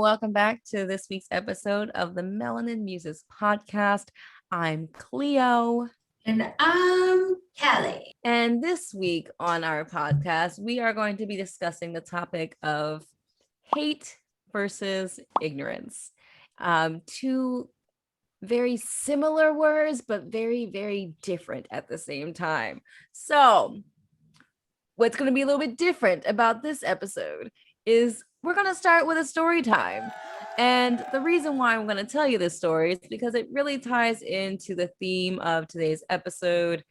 welcome back to this week's episode of the Melanin Muses podcast. I'm Cleo. And I'm Callie. And this week on our podcast, we are going to be discussing the topic of hate versus ignorance. Two very similar words, but very, very different at the same time. So, what's going to be a little bit different about this episode is we're going to start with a story time. And the reason why I'm going to tell you this story is because it really ties into the theme of today's episode.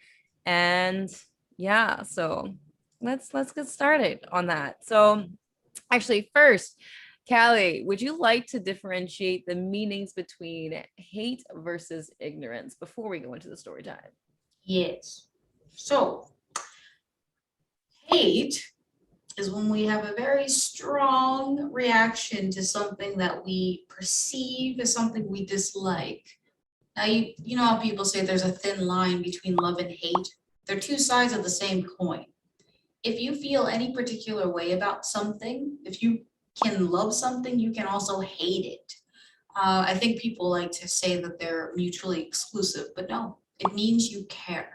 And yeah, so let's get started on that. So actually first, Callie, would you like to differentiate the meanings between hate versus ignorance before we go into the story time? Yes. So, hate is when we have a very strong reaction to something that we perceive as something we dislike. Now, you know how people say there's a thin line between love and hate? They're two sides of the same coin. If you feel any particular way about something, if you can love something, you can also hate it. I think people like to say that they're mutually exclusive, but no, it means you care.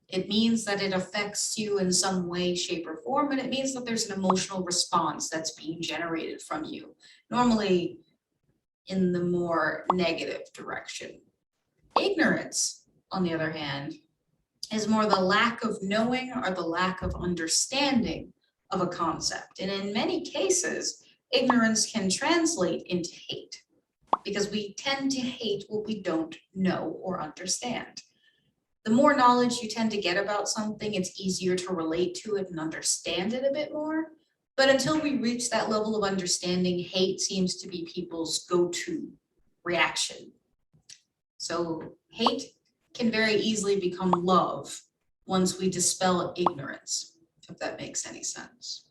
It means that it affects you in some way, shape, or form, and it means that there's an emotional response that's being generated from you, normally in the more negative direction. Ignorance, on the other hand, is more the lack of knowing or the lack of understanding of a concept. And in many cases, ignorance can translate into hate because we tend to hate what we don't know or understand. The more knowledge you tend to get about something, it's easier to relate to it and understand it a bit more. But until we reach that level of understanding, hate seems to be people's go-to reaction. So hate can very easily become love once we dispel ignorance, if that makes any sense.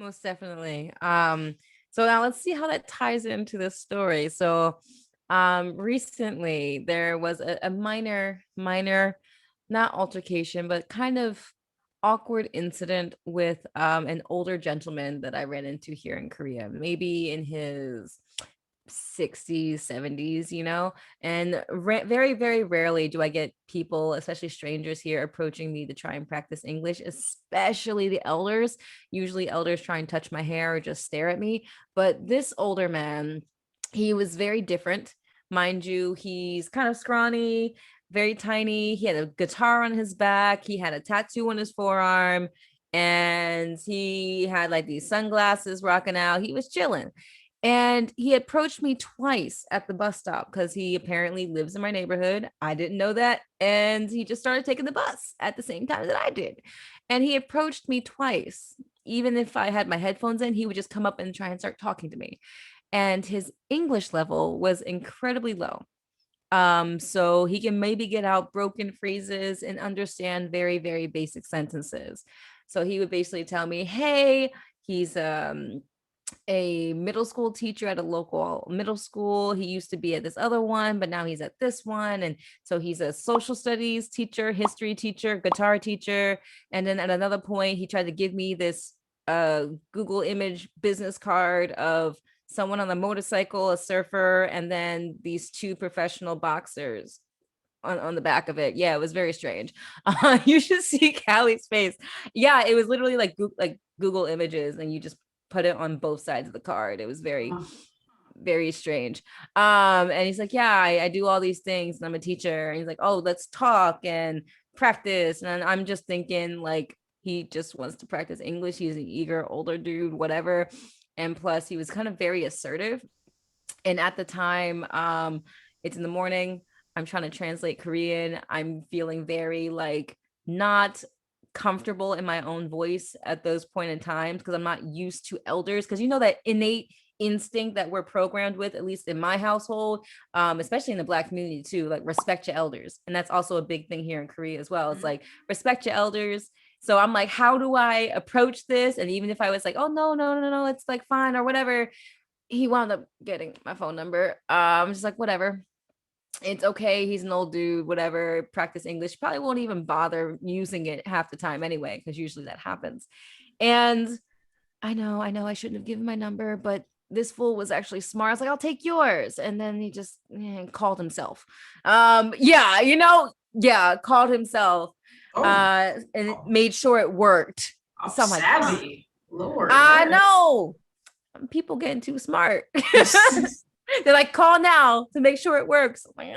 Most definitely. So now let's see how that ties into this story. So recently there was a minor not altercation, but kind of awkward incident with an older gentleman that I ran into here in Korea, maybe in his 60s, 70s, and very, very rarely do I get people, especially strangers here, approaching me to try and practice English, especially the elders. Usually elders try and touch my hair or just stare at me. But this older man, he was very different. Mind you, he's kind of scrawny, very tiny. He had a guitar on his back. He had a tattoo on his forearm. And he had like these sunglasses rocking out. He was chilling. And he approached me twice at the bus stop because he apparently lives in my neighborhood. I didn't know that. And he just started taking the bus at the same time that I did. And he approached me twice. Even if I had my headphones in, he would just come up and try and start talking to me. And his English level was incredibly low. So he can maybe get out broken phrases and understand very, very basic sentences. So he would basically tell me, hey, he's a middle school teacher at a local middle school. He used to be at this other one, but now he's at this one. And so he's a social studies teacher, history teacher, guitar teacher. And then at another point, he tried to give me this Google image business card of someone on a motorcycle, a surfer, and then these two professional boxers on the back of it. Yeah, it was very strange. You should see Callie's face. Yeah, it was literally like Google images, and you just put it on both sides of the card. It was very, very strange. And he's like, yeah, I do all these things and I'm a teacher. And he's like, oh, let's talk and practice. And I'm just thinking like, he just wants to practice English. He's an eager older dude, whatever. And plus he was kind of very assertive. And at the time, it's in the morning. I'm trying to translate Korean. I'm feeling very like not comfortable in my own voice at those point in times because I'm not used to elders, because that innate instinct that we're programmed with, at least in my household, especially in the Black community too, like respect your elders. And that's also a big thing here in Korea as well. It's like respect your elders. So I'm like, how do I approach this? And even if I was like, oh no, it's like fine or whatever, he wound up getting my phone number. I'm just like, whatever, it's okay. He's an old dude, whatever, practice English. Probably won't even bother using it half the time anyway, because usually that happens. And I know I shouldn't have given my number, but this fool was actually smart. I was like, I'll take yours. And then he just called himself. Called himself. And it made sure it worked. So I'm like, savvy. Lord. I know. People getting too smart. They're like, call now to make sure it works. I'm like,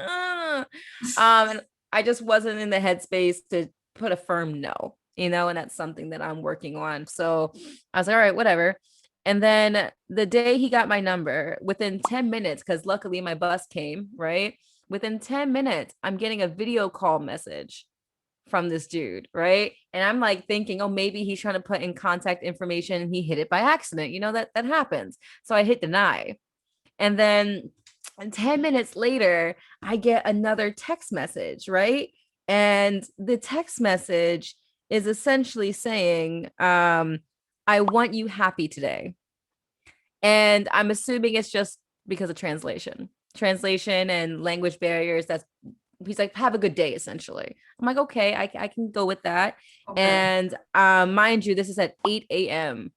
and I just wasn't in the headspace to put a firm no, and that's something that I'm working on. So I was like, all right, whatever. And then the day he got my number, within 10 minutes, because luckily my bus came, right? Within 10 minutes, I'm getting a video call message from this dude, right? And I'm like thinking, oh, maybe he's trying to put in contact information and he hit it by accident. That happens. So I hit deny. And then 10 minutes later, I get another text message, right? And the text message is essentially saying, I want you happy today. And I'm assuming it's just because of translation and language barriers. He's like, have a good day, essentially. I'm like, okay, I can go with that. Okay. And mind you, this is at 8 a.m.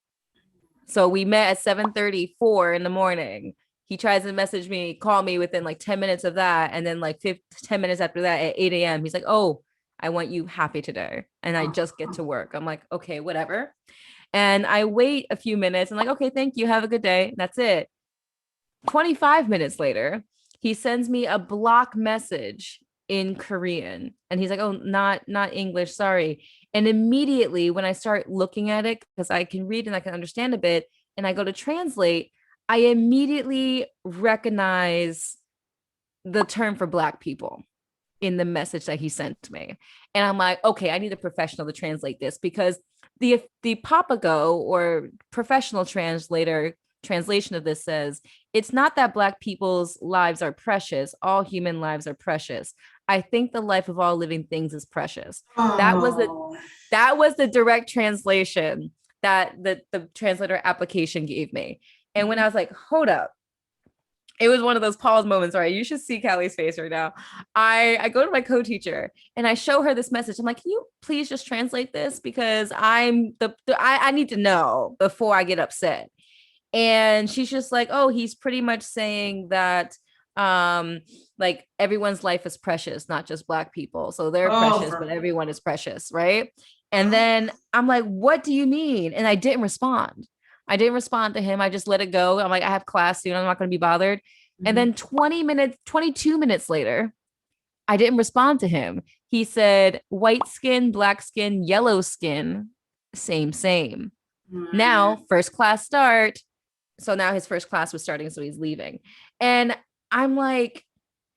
So we met at 7:34 in the morning. He tries to call me within like 10 minutes of that. And then like 10 minutes after that at 8 a.m., he's like, oh, I want you happy today. And I just get to work. I'm like, okay, whatever. And I wait a few minutes and like, okay, thank you. Have a good day. That's it. 25 minutes later, he sends me a block message in Korean. And he's like, oh, not English, sorry. And immediately when I start looking at it, because I can read and I can understand a bit, and I go to translate, I immediately recognize the term for Black people in the message that he sent to me. And I'm like, okay, I need a professional to translate this, because the Papago or professional translation of this says, it's not that Black people's lives are precious. All human lives are precious. I think the life of all living things is precious. Oh. That was the direct translation that the translator application gave me. And when I was like, hold up, it was one of those pause moments, right? You should see Callie's face right now. I go to my co-teacher and I show her this message. I'm like, can you please just translate this? Because I need to know before I get upset. And she's just like, oh, he's pretty much saying that like everyone's life is precious, not just Black people. So they're precious, but everyone is precious, right? And then I'm like, what do you mean? And I didn't respond. To him. I just let it go. I'm like, I have class soon. I'm not going to be bothered. Mm-hmm. And then 22 minutes later, I didn't respond to him. He said, white skin, Black skin, yellow skin, same. Mm-hmm. Now, first class start. So now his first class was starting, so he's leaving. And I'm like,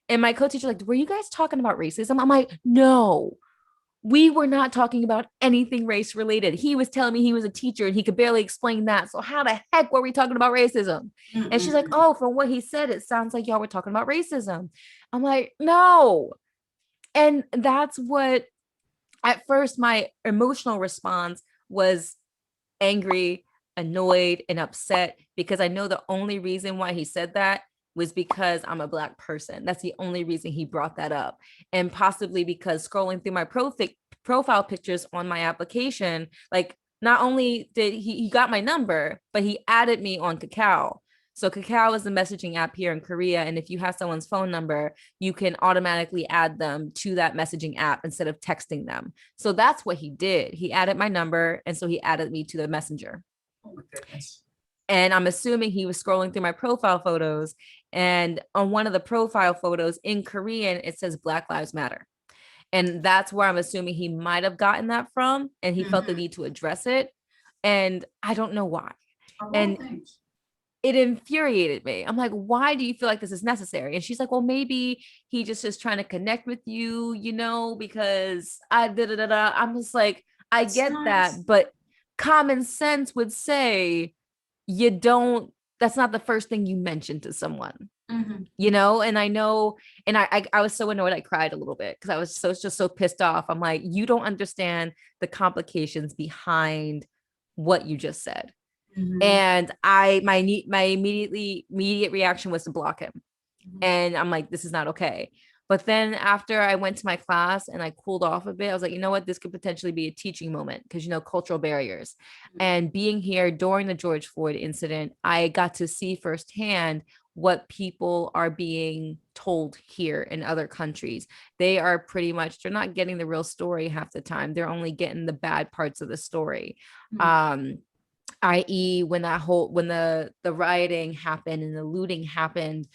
and my co-teacher like, were you guys talking about racism? I'm like, no, we were not talking about anything race related. He was telling me he was a teacher and he could barely explain that. So how the heck were we talking about racism? Mm-hmm. And she's like, oh, from what he said, it sounds like y'all were talking about racism. I'm like, no. And that's what, at first, my emotional response was angry, annoyed, and upset, because I know the only reason why he said that was because I'm a Black person. That's the only reason he brought that up. And possibly because scrolling through my profile pictures on my application, like not only did he got my number, but he added me on Kakao. So Kakao is the messaging app here in Korea. And if you have someone's phone number, you can automatically add them to that messaging app instead of texting them. So that's what he did. He added my number. And so he added me to the messenger. Oh my goodness. And I'm assuming he was scrolling through my profile photos. And on one of the profile photos in Korean, it says Black Lives Matter. And that's where I'm assuming he might have gotten that from. And he felt the need to address it. And I don't know why. And it infuriated me. I'm like, why do you feel like this is necessary? And she's like, well, maybe he just is trying to connect with you, because I'm just like, I get that. But common sense would say, that's not the first thing you mention to someone, and I know, and I was so annoyed. I cried a little bit because I was just so pissed off. I'm like, you don't understand the complications behind what you just said. Mm-hmm. And my immediate reaction was to block him. Mm-hmm. And I'm like, this is not okay. But then after I went to my class and I cooled off a bit, I was like, you know what, this could potentially be a teaching moment because, cultural barriers. And being here during the George Floyd incident, I got to see firsthand what people are being told here in other countries. They are pretty much, they're not getting the real story half the time. They're only getting the bad parts of the story. I.e. when the rioting happened and the looting happened,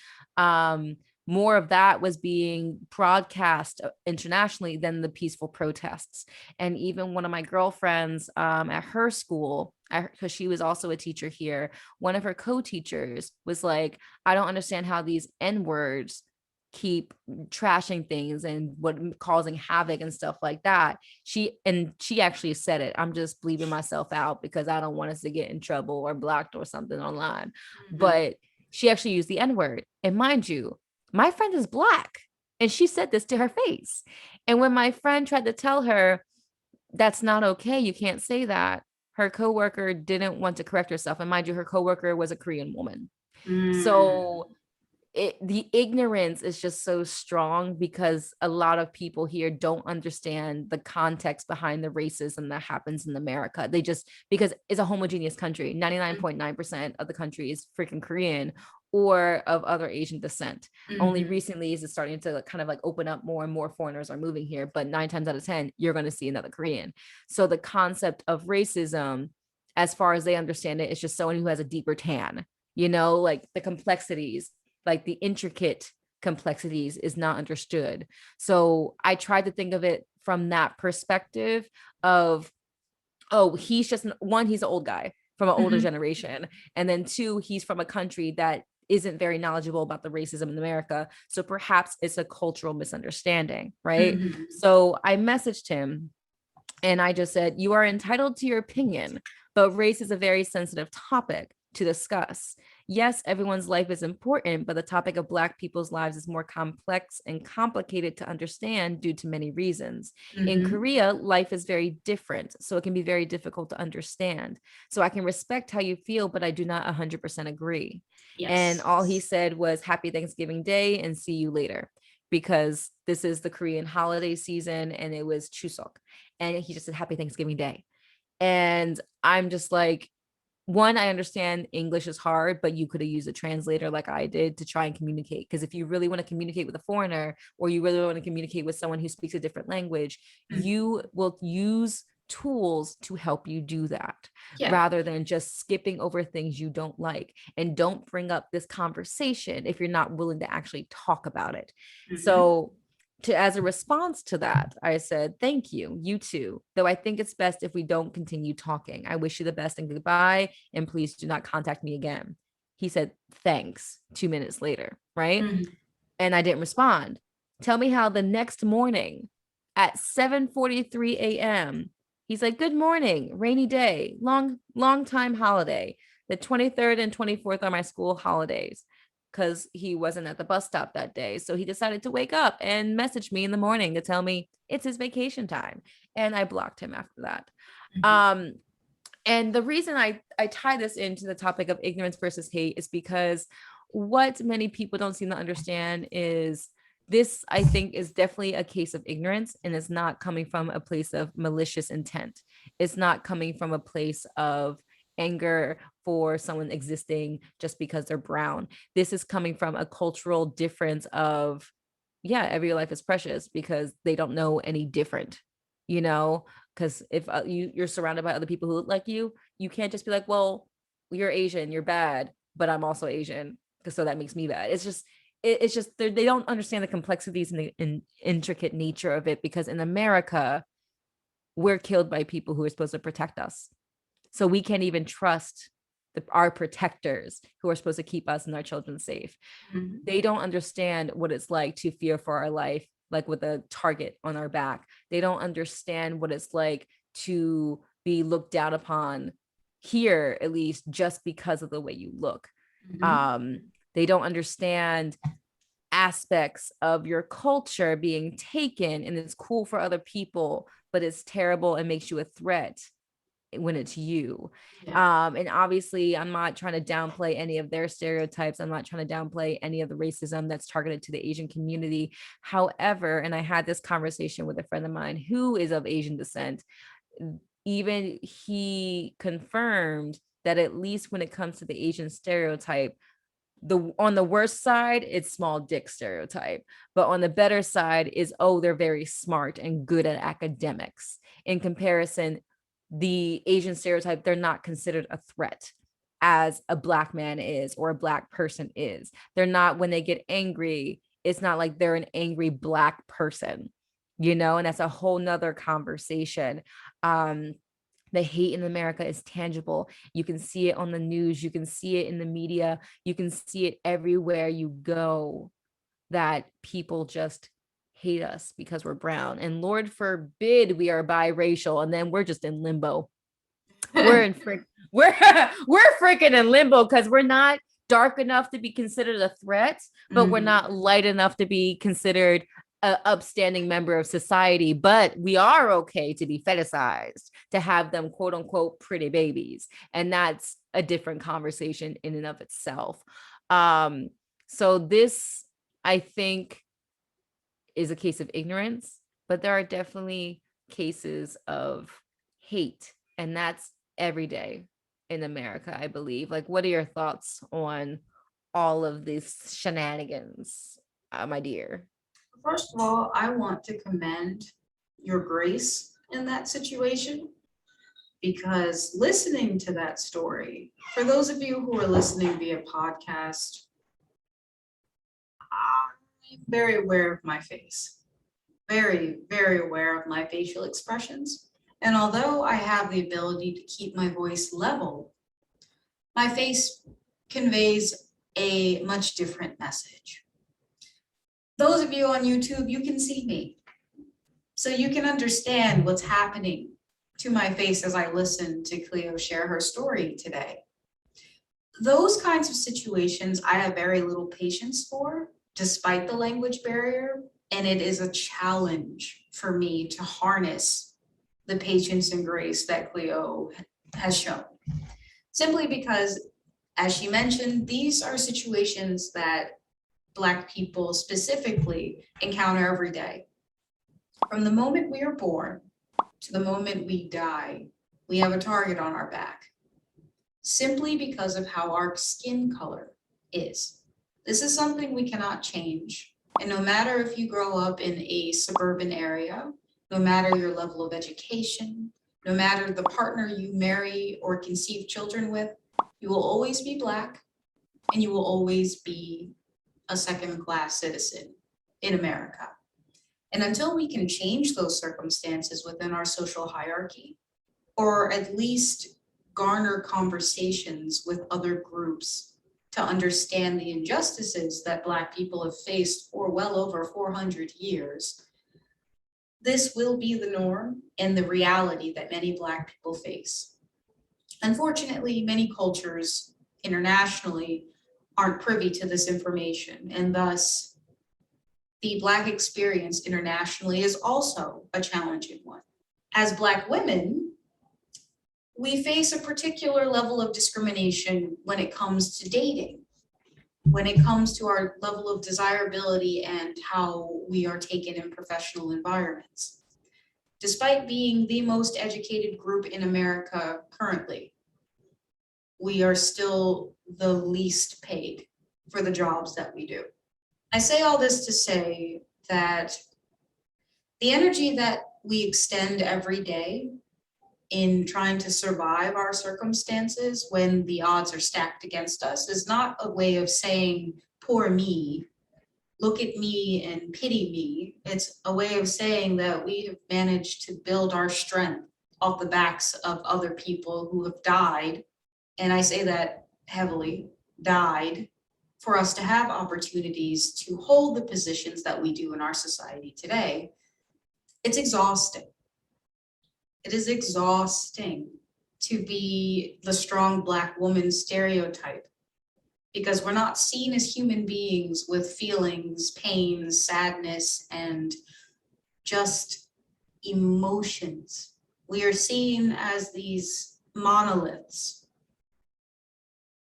more of that was being broadcast internationally than the peaceful protests. And even one of my girlfriends at her school, because she was also a teacher here, one of her co-teachers was like, I don't understand how these N-words keep trashing things and what causing havoc and stuff like that. She actually said it, I'm just bleeping myself out because I don't want us to get in trouble or blocked or something online. But she actually used the N-word. And mind you, my friend is Black, and she said this to her face. And when my friend tried to tell her that's not okay, you can't say that, her coworker didn't want to correct herself. And mind you, her coworker was a Korean woman. So the ignorance is just so strong because a lot of people here don't understand the context behind the racism that happens in America. They just, because it's a homogeneous country, 99.9% of the country is freaking Korean or of other Asian descent. Only recently is it starting to kind of like open up, more and more foreigners are moving here, but 9 times out of 10 you're going to see another Korean. So the concept of racism, as far as they understand it, is just someone who has a deeper tan, like the complexities, like the intricate complexities is not understood. So I tried to think of it from that perspective of, oh, he's just one, he's an old guy from an older generation. And then two, he's from a country that isn't very knowledgeable about the racism in America. So perhaps it's a cultural misunderstanding, right? So I messaged him and I just said, you are entitled to your opinion, but race is a very sensitive topic to discuss. Yes, everyone's life is important, but the topic of Black people's lives is more complex and complicated to understand due to many reasons. In Korea, life is very different, so it can be very difficult to understand. So I can respect how you feel, but I do not 100% agree. Yes. And all he said was Happy Thanksgiving Day and see you later, because this is the Korean holiday season and it was Chuseok. And he just said Happy Thanksgiving Day. And I'm just like, one, I understand English is hard, but you could have used a translator like I did to try and communicate. Because if you really want to communicate with a foreigner, or you really want to communicate with someone who speaks a different language, you will use tools to help you do that, rather than just skipping over things you don't like. And don't bring up this conversation if you're not willing to actually talk about it. So as a response to that, I said, thank you, you too. Though I think it's best if we don't continue talking. I wish you the best and goodbye. And please do not contact me again. He said, thanks, 2 minutes later, right? And I didn't respond. Tell me how the next morning at 7:43 a.m., he's like, good morning, rainy day, long time holiday. The 23rd and 24th are my school holidays, because he wasn't at the bus stop that day. So he decided to wake up and message me in the morning to tell me it's his vacation time. And I blocked him after that. And the reason I tie this into the topic of ignorance versus hate is because what many people don't seem to understand is this, I think, is definitely a case of ignorance, and it's not coming from a place of malicious intent. It's not coming from a place of anger for someone existing just because they're brown. This is coming from a cultural difference of, yeah, every life is precious because they don't know any different, because if you're surrounded by other people who look like you can't just be like, well, you're Asian, you're bad, but I'm also Asian, because so that makes me bad. It's just they don't understand the complexities and the intricate nature of it, because in America, we're killed by people who are supposed to protect us. So we can't even trust our protectors who are supposed to keep us and our children safe. They don't understand what it's like to fear for our life, like with a target on our back. They don't understand what it's like to be looked down upon here, at least just because of the way you look. They don't understand aspects of your culture being taken, and it's cool for other people, but it's terrible and makes you a threat when it's you. Yeah. And obviously I'm not trying to downplay any of their stereotypes. I'm not trying to downplay any of the racism that's targeted to the Asian community. However, and I had this conversation with a friend of mine who is of Asian descent, even he confirmed that at least when it comes to the Asian stereotype, the on the worst side it's small dick stereotype, but on the better side is, oh, they're very smart and good at academics. In comparison, the Asian stereotype, they're not considered a threat as a Black man is or a Black person is. They're not, when they get angry, it's not like they're an angry Black person, and that's a whole nother conversation. um the hate in America is tangible. You can see it on the news. You can see it in the media. You can see it everywhere you go, that people just hate us because we're brown. And Lord forbid we are biracial, and then we're just in limbo. We're in we're we're freaking in limbo because we're not dark enough to be considered a threat, but we're Mhm. not light enough to be considered a upstanding member of society. But we are okay to be fetishized, to have them quote unquote pretty babies, and that's a different conversation in and of itself. um so this, I think, is a case of ignorance, but there are definitely cases of hate, and that's every day in America, I believe. Like, what are your thoughts on all of these shenanigans, my dear? First of all, I want to commend your grace in that situation because listening to that story, for those of you who are listening via podcast, I'm very aware of my face, very, very aware of my facial expressions. And although I have the ability to keep my voice level, my face conveys a much different message. Those of you on YouTube, you can see me. So you can understand what's happening to my face as I listen to Cleo share her story today. Those kinds of situations I have very little patience for, despite the language barrier, and it is a challenge for me to harness the patience and grace that Cleo has shown. Simply because, as she mentioned, these are situations that Black people specifically encounter every day. From the moment we are born to the moment we die, we have a target on our back, simply because of how our skin color is. This is something we cannot change. And no matter if you grow up in a suburban area, no matter your level of education, no matter the partner you marry or conceive children with, you will always be Black and you will always be a second-class citizen in America. And until we can change those circumstances within our social hierarchy, or at least garner conversations with other groups to understand the injustices that Black people have faced for well over 400 years, this will be the norm and the reality that many Black people face. Unfortunately, many cultures internationally aren't privy to this information, and thus the Black experience internationally is also a challenging one. As Black women, we face a particular level of discrimination when it comes to dating, when it comes to our level of desirability and how we are taken in professional environments. Despite being the most educated group in America currently, we are still the least paid for the jobs that we do. I say all this to say that the energy that we extend every day in trying to survive our circumstances when the odds are stacked against us is not a way of saying, poor me, look at me and pity me. It's a way of saying that we have managed to build our strength off the backs of other people who have died. And I say that heavily, died, for us to have opportunities to hold the positions that we do in our society today. It's exhausting. It is exhausting to be the strong Black woman stereotype because we're not seen as human beings with feelings, pain, sadness, and just emotions We are seen as these monoliths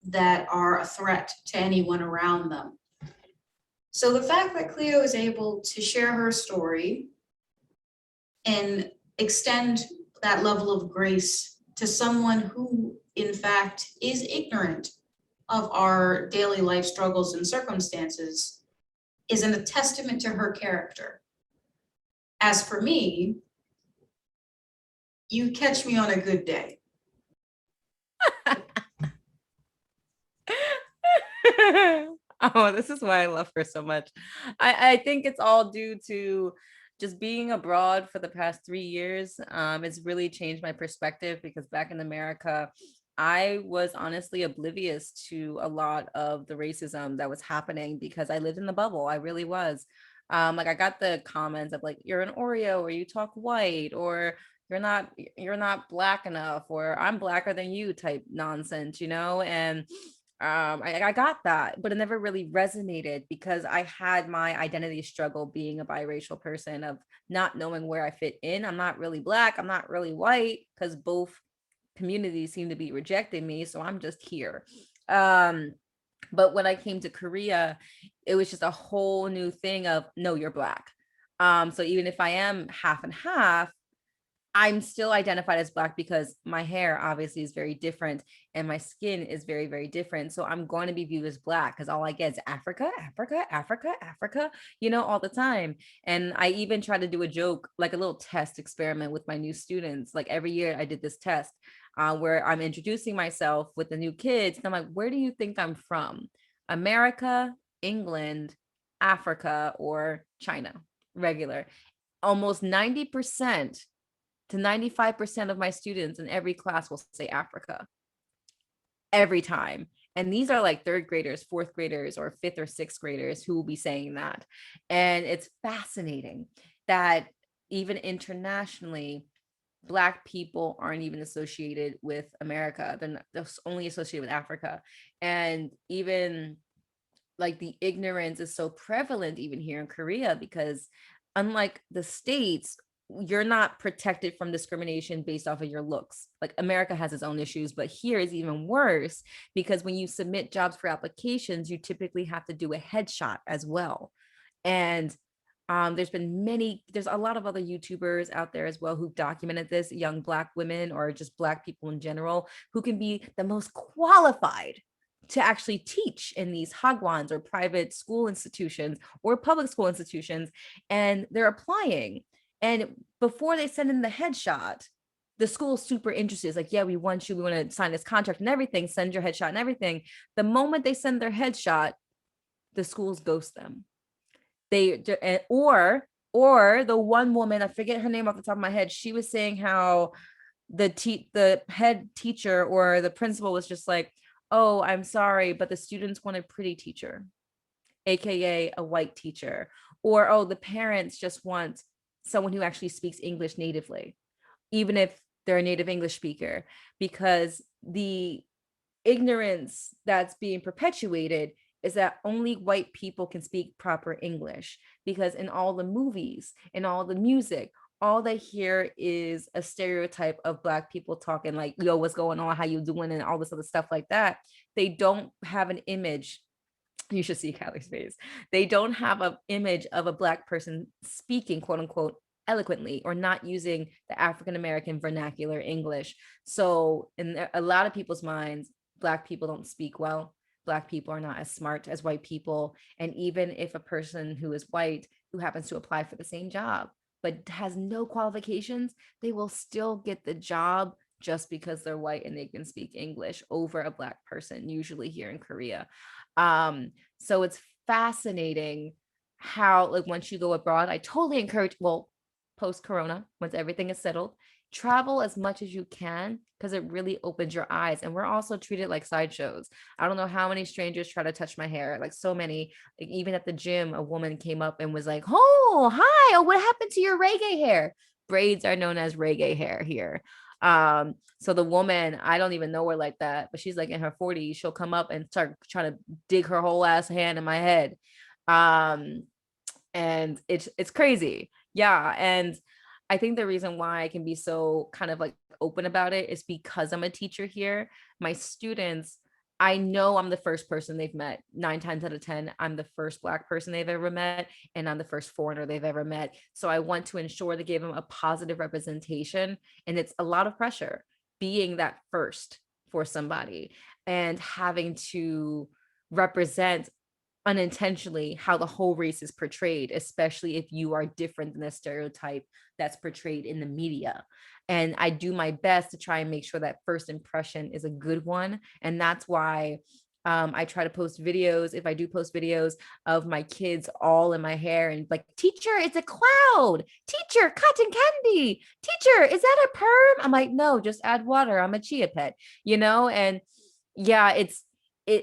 that are a threat to anyone around them. So the fact that Cleo is able to share her story and extend that level of grace to someone who, in fact, is ignorant of our daily life struggles and circumstances is a testament to her character. As for me, you catch me on a good day. Oh, this is why I love her so much. I think it's all due to just being abroad for the past 3 years. It's really changed my perspective because back in America, I was honestly oblivious to a lot of the racism that was happening because I lived in the bubble. I really was. Like I got the comments of like, you're an Oreo or you talk white or you're not black enough or I'm blacker than you type nonsense, and I got that, but it never really resonated because I had my identity struggle being a biracial person of not knowing where I fit in. I'm not really black, I'm not really white because both communities seem to be rejecting me, so I'm just here. But when I came to Korea, it was just a whole new thing of no, you're black. So even if I am half and half, I'm still identified as black because my hair obviously is very different and my skin is very, very different. So I'm going to be viewed as black because all I get is Africa, Africa, Africa, Africa, all the time. And I even try to do a joke, like a little test experiment with my new students. Like every year I did this test where I'm introducing myself with the new kids. And I'm like, where do you think I'm from? America, England, Africa, or China? Regular. Almost 90% to 95% of my students in every class will say Africa every time. And these are like third graders, fourth graders, or fifth or sixth graders who will be saying that. And it's fascinating that even internationally, Black people aren't even associated with America. They're only associated with Africa. And even like the ignorance is so prevalent even here in Korea because unlike the States, you're not protected from discrimination based off of your looks. Like America has its own issues, but here is even worse because when you submit jobs for applications, you typically have to do a headshot as well. And there's a lot of other YouTubers out there as well who documented this, young Black women or just Black people in general, who can be the most qualified to actually teach in these hagwons or private school institutions or public school institutions. And they're applying. And before they send in the headshot, the school's super interested. It's like, yeah, we want you. We want to sign this contract and everything. Send your headshot and everything. The moment they send their headshot, the schools ghost them. Or the one woman, I forget her name off the top of my head, she was saying how the head teacher or the principal was just like, oh, I'm sorry, but the students want a pretty teacher, aka a white teacher. Or oh, the parents just want someone who actually speaks English natively, even if they're a native English speaker, because the ignorance that's being perpetuated is that only white people can speak proper English, because in all the movies, in all the music, all they hear is a stereotype of Black people talking like, yo, what's going on, how you doing, and all this other stuff like that. They don't have an image. You should see Callie's face. They don't have an image of a Black person speaking, quote unquote, eloquently or not using the African American vernacular English. So in a lot of people's minds, Black people don't speak well. Black people are not as smart as white people. And even if a person who is white, who happens to apply for the same job, but has no qualifications, they will still get the job just because they're white and they can speak English over a Black person, usually here in Korea. So it's fascinating how, like, once you go abroad, I totally encourage, well, post corona, once everything is settled, travel as much as you can because it really opens your eyes. And we're also treated like sideshows. I don't know how many strangers try to touch my hair, like so many. Like even at the gym, a woman came up and was like, oh, hi, oh, what happened to your reggae hair? Braids are known as reggae hair here. So the woman, I don't even know her like that, but she's like in her 40s. She'll come up and start trying to dig her whole ass hand in my head. And it's crazy. Yeah. And I think the reason why I can be so kind of like open about it is because I'm a teacher here. My students, I know I'm the first person they've met 9 times out of 10. I'm the first Black person they've ever met, and I'm the first foreigner they've ever met. So I want to ensure to give them a positive representation. And it's a lot of pressure being that first for somebody and having to represent unintentionally how the whole race is portrayed, especially if you are different than the stereotype that's portrayed in the media. And I do my best to try and make sure that first impression is a good one. And that's why I try to post videos, if I do post videos, of my kids all in my hair and like, teacher, it's a cloud. Teacher, cotton candy. Teacher, is that a perm? I'm like, no, just add water. I'm a chia pet, you know? And yeah,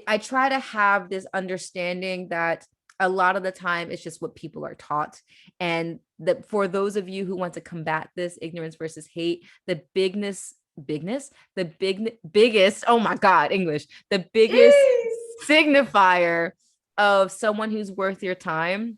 I try to have this understanding that a lot of the time it's just what people are taught. And that for those of you who want to combat this ignorance versus hate, the biggest, oh my God, English, the biggest signifier of someone who's worth your time,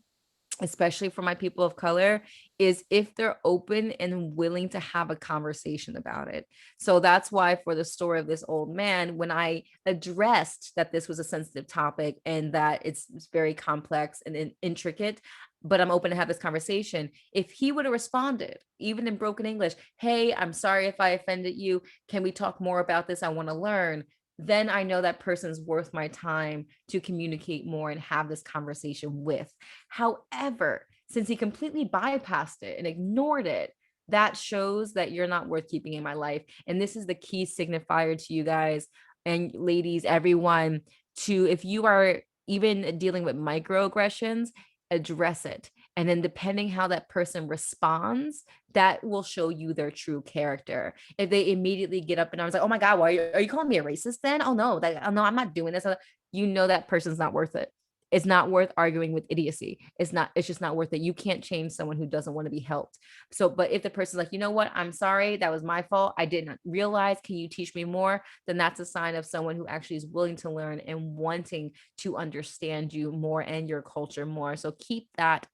especially for my people of color, is if they're open and willing to have a conversation about it. So that's why for the story of this old man, when I addressed that this was a sensitive topic and that it's very complex and intricate, but I'm open to have this conversation. If he would have responded, even in broken English, hey, I'm sorry if I offended you. Can we talk more about this? I want to learn. Then I know that person's worth my time to communicate more and have this conversation with. However, since he completely bypassed it and ignored it, that shows that you're not worth keeping in my life. And this is the key signifier to you guys and ladies, everyone, to if you are even dealing with microaggressions, address it. And then depending how that person responds, that will show you their true character. If they immediately get up and I was like, oh my God, why are you calling me a racist then? Oh no, no, I'm not doing this. You know that person's not worth it. It's not worth arguing with idiocy. It's just not worth it. You can't change someone who doesn't want to be helped. So, but if the person's like, you know what, I'm sorry, that was my fault, I did not realize, can you teach me more? Then that's a sign of someone who actually is willing to learn and wanting to understand you more and your culture more. So keep that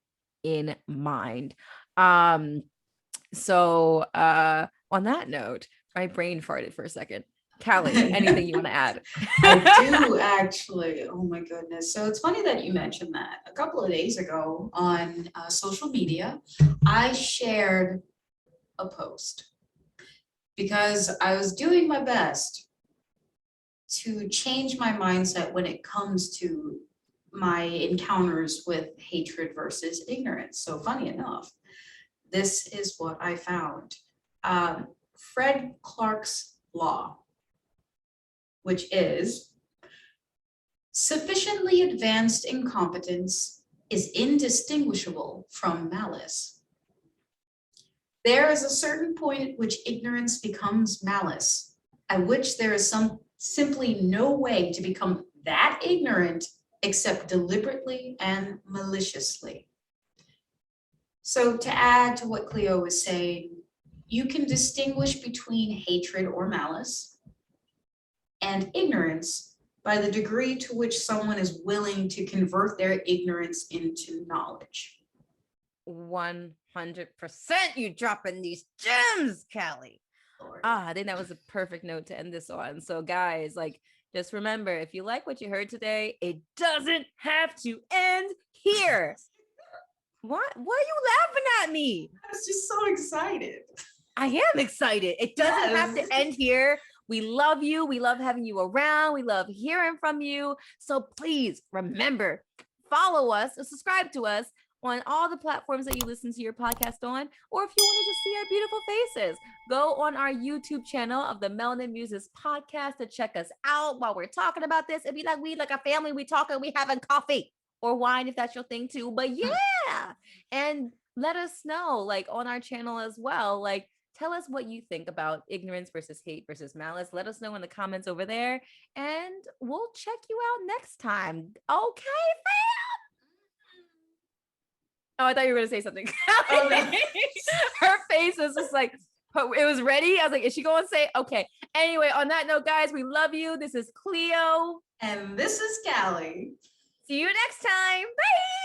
in mind. So on that note, my brain farted for a second. Callie, anything you want to add? I do actually. Oh my goodness. So it's funny that you mentioned that. A couple of days ago on social media, I shared a post because I was doing my best to change my mindset when it comes to my encounters with hatred versus ignorance. So funny enough, this is what I found. Fred Clark's law, which is sufficiently advanced incompetence is indistinguishable from malice. There is a certain point at which ignorance becomes malice, at which there is simply no way to become that ignorant except deliberately and maliciously. So to add to what Cleo was saying, you can distinguish between hatred or malice and ignorance by the degree to which someone is willing to convert their ignorance into knowledge. 100%, you dropping these gems, Callie. I think that was a perfect note to end this on. So guys, like, just remember, if you like what you heard today, it doesn't have to end here. What? Why are you laughing at me? I was just so excited. I am excited. It doesn't have to end here. We love you. We love having you around. We love hearing from you. So please remember, follow us or subscribe to us on all the platforms that you listen to your podcast on. Or if you want to just see our beautiful faces, go on our YouTube channel of the Melanin Muses podcast to check us out while we're talking about this. It'd be like we like a family. We talking, we having coffee or wine if that's your thing too. But yeah, and let us know, like, on our channel as well, like, tell us what you think about ignorance versus hate versus malice. Let us know in the comments over there, and we'll check you out next time. Okay, fam? Oh, I thought you were going to say something. Her face was just like, it was ready. I was like, is she going to say? Okay. Anyway, on that note, guys, we love you. This is Cleo. And this is Callie. See you next time. Bye.